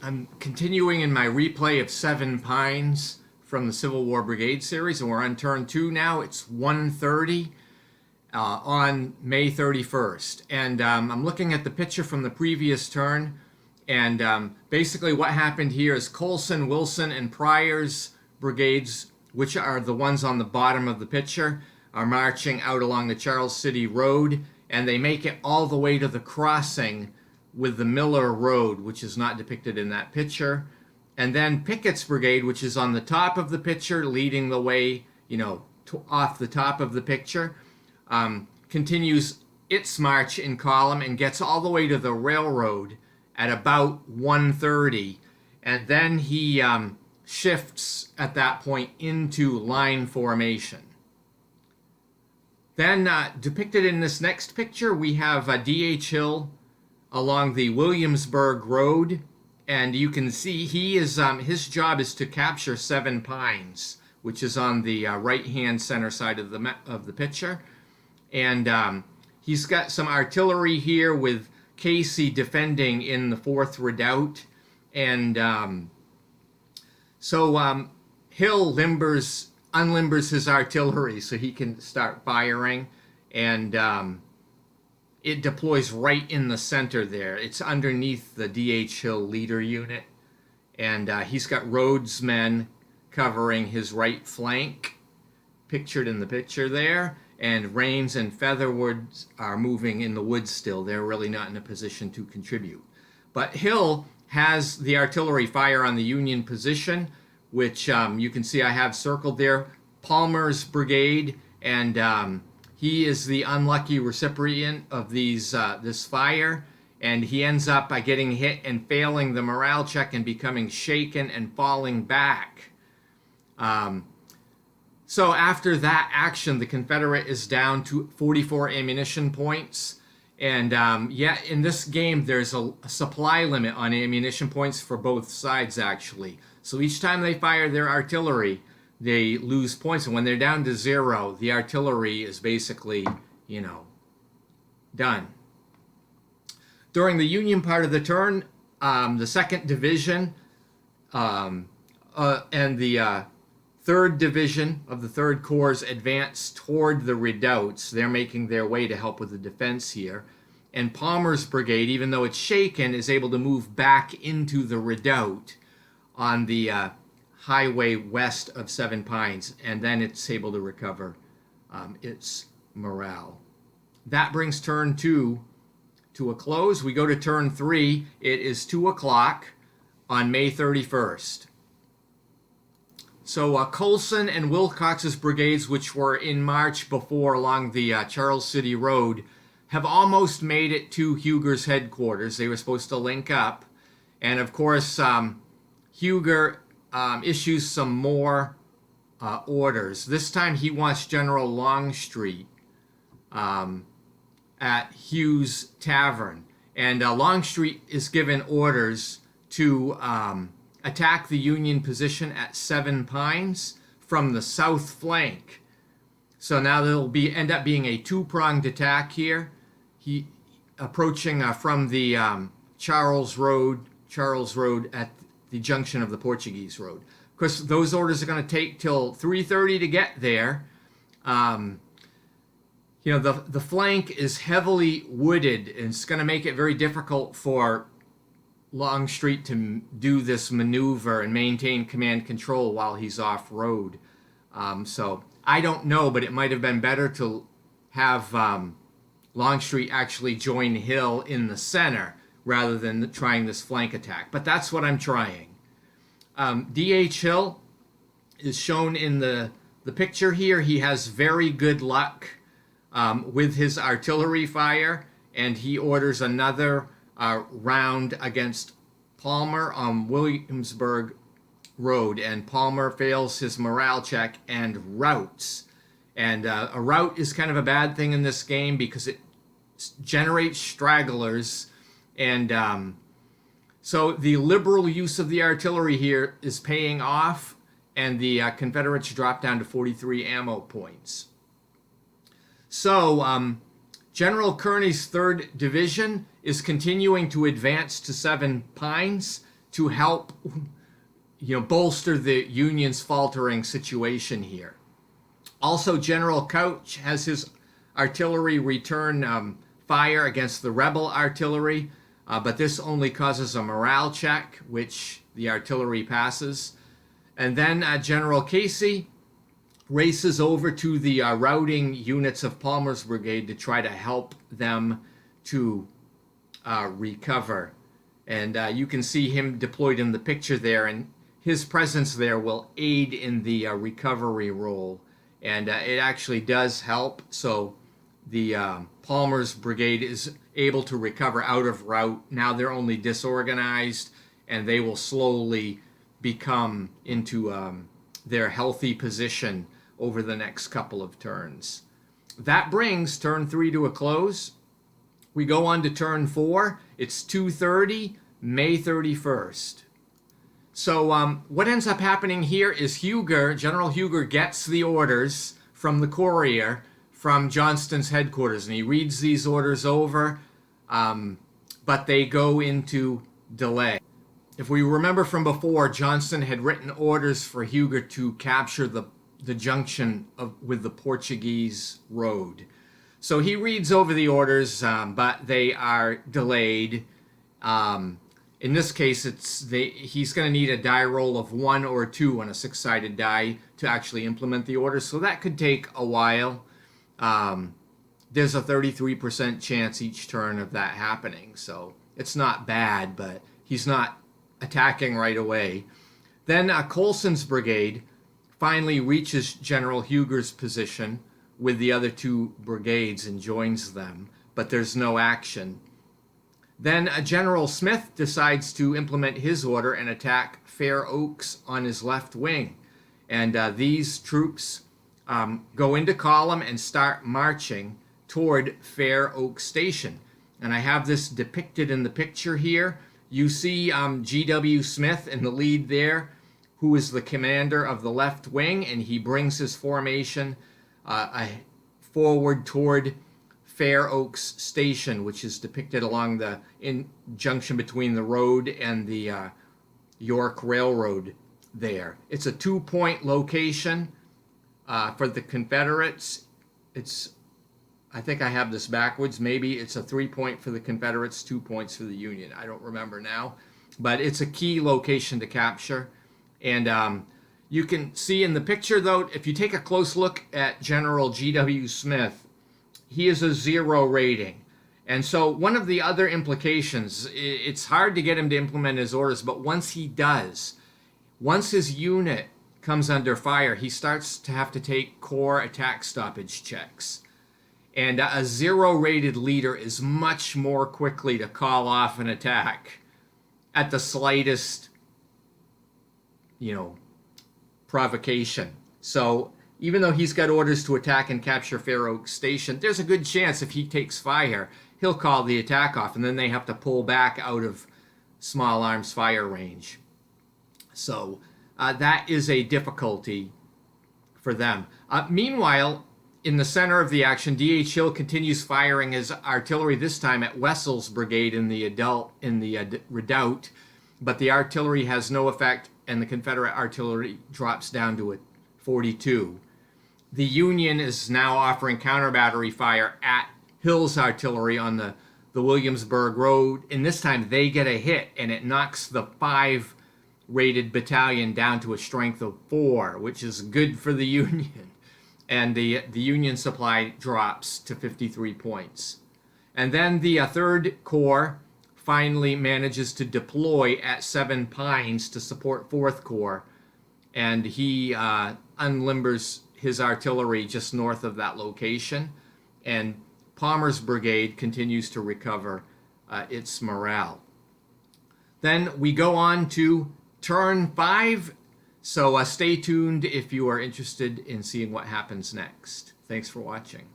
I'm continuing in my replay of Seven Pines from the Civil War Brigade series, and we're on turn 2 now. It's 1:30 on May 31st. And I'm looking at the picture from the previous turn, and basically what happened here is Colson, Wilson, and Pryor's brigades, which are the ones on the bottom of the picture, are marching out along the Charles City Road, and they make it all the way to the crossing with the Miller Road, which is not depicted in that picture. And then Pickett's brigade, which is on the top of the picture, leading the way, off the top of the picture, continues its march in column and gets all the way to the railroad at about 1:30. And then he shifts at that point into line formation. Then depicted in this next picture, we have D.H. Hill along the Williamsburg Road, and you can see he is his job is to capture Seven Pines, which is on the right-hand center side of the picture, and he's got some artillery here with Casey defending in the 4th Redoubt, and so Hill unlimbers his artillery so he can start firing, and it deploys right in the center there. It's underneath the D.H. Hill leader unit, and he's got Rhodes' men covering his right flank, pictured in the picture there, and Rains and Featherwood are moving in the woods still. They're really not in a position to contribute. But Hill has the artillery fire on the Union position, which you can see I have circled there, Palmer's brigade, and he is the unlucky recipient of this fire, and he ends up by getting hit and failing the morale check and becoming shaken and falling back. So after that action, the Confederate is down to 44 ammunition points. And in this game, there's a supply limit on ammunition points for both sides, actually. So each time they fire their artillery, they lose points. And when they're down to 0, the artillery is basically, done. During the Union part of the turn, the 2nd Division and the 3rd Division of the 3rd Corps advance toward the redoubts. They're making their way to help with the defense here. And Palmer's brigade, even though it's shaken, is able to move back into the redoubt on the highway west of Seven Pines, and then it's able to recover its morale. That brings turn 2 to a close. We go to turn 3. It is 2 o'clock on May 31st. So Colson and Wilcox's brigades, which were in march before along the Charles City Road, have almost made it to Huger's headquarters. They were supposed to link up. And of course, Huger issues some more orders. This time he wants General Longstreet at Hughes Tavern. And Longstreet is given orders to attack the Union position at Seven Pines from the south flank. So now there'll end up being a 2-pronged attack here. He approaching from the Charles Road at the junction of the Portuguese Road. Of course, those orders are going to take till 3:30 to get there. The flank is heavily wooded, and it's going to make it very difficult for Longstreet to do this maneuver and maintain command control while he's off-road. So I don't know, but it might have been better to have Longstreet actually join Hill in the center rather than trying this flank attack. But that's what I'm trying. D.H. Hill is shown in the picture here. He has very good luck with his artillery fire, and he orders another round against Palmer on Williamsburg Road, and Palmer fails his morale check and routs. And a rout is kind of a bad thing in this game because it generates stragglers, and so the liberal use of the artillery here is paying off, and the Confederates drop down to 43 ammo points. So General Kearny's 3rd Division is continuing to advance to Seven Pines. to help, bolster the Union's faltering situation here. Also, General Couch has his artillery return fire against the rebel artillery, but this only causes a morale check, which the artillery passes. And then General Casey races over to the routing units of Palmer's brigade to try to help them to recover. And you can see him deployed in the picture there, and his presence there will aid in the recovery role. And it actually does help. So the Palmer's brigade is able to recover out of route. Now they're only disorganized, and they will slowly become into their healthy position over the next couple of turns. That brings turn 3 to a close. We go on to turn 4. It's 2:30, May 31st. So what ends up happening here is General Huger gets the orders from the courier from Johnston's headquarters, and he reads these orders over, but they go into delay. If we remember from before, Johnston had written orders for Huger to capture the junction with the Portuguese road. So he reads over the orders, but they are delayed. In this case, he's going to need a die roll of 1 or 2 on a 6-sided die to actually implement the orders, so that could take a while. There's a 33% chance each turn of that happening, so it's not bad, but he's not attacking right away. Then Colson's brigade finally reaches General Huger's position with the other 2 brigades and joins them, but there's no action. Then General Smith decides to implement his order and attack Fair Oaks on his left wing. And these troops go into column and start marching toward Fair Oaks Station. And I have this depicted in the picture here. You see G.W. Smith in the lead there, who is the commander of the left wing, and he brings his formation forward toward Fair Oaks Station, which is depicted along the junction between the road and the York Railroad there. It's a 2-point location for the Confederates. I think I have this backwards. Maybe it's a 3-point for the Confederates, 2 points for the Union. I don't remember now. But it's a key location to capture. And you can see in the picture, though, if you take a close look at General G.W. Smith, he is a 0 rating. And so one of the other implications, it's hard to get him to implement his orders, but once he does, once his unit comes under fire, he starts to have to take corps attack stoppage checks. And a 0 rated leader is much more quickly to call off an attack at the slightest, provocation. So even though he's got orders to attack and capture Fair Oaks Station, there's a good chance if he takes fire, he'll call the attack off, and then they have to pull back out of small arms fire range. So that is a difficulty for them. Meanwhile, in the center of the action, D.H. Hill continues firing his artillery, this time at Wessel's brigade in the redoubt, but the artillery has no effect, and the Confederate artillery drops down to a 42. The Union is now offering counter battery fire at Hill's artillery on the Williamsburg Road, and this time they get a hit, and it knocks the 5-rated battalion down to a strength of 4, which is good for the Union. And the Union supply drops to 53 points. And then the 3rd Corps finally manages to deploy at 7 Pines to support 4th Corps, and he unlimbers his artillery just north of that location, and Palmer's brigade continues to recover its morale. Then we go on to turn 5, so stay tuned if you are interested in seeing what happens next. Thanks for watching.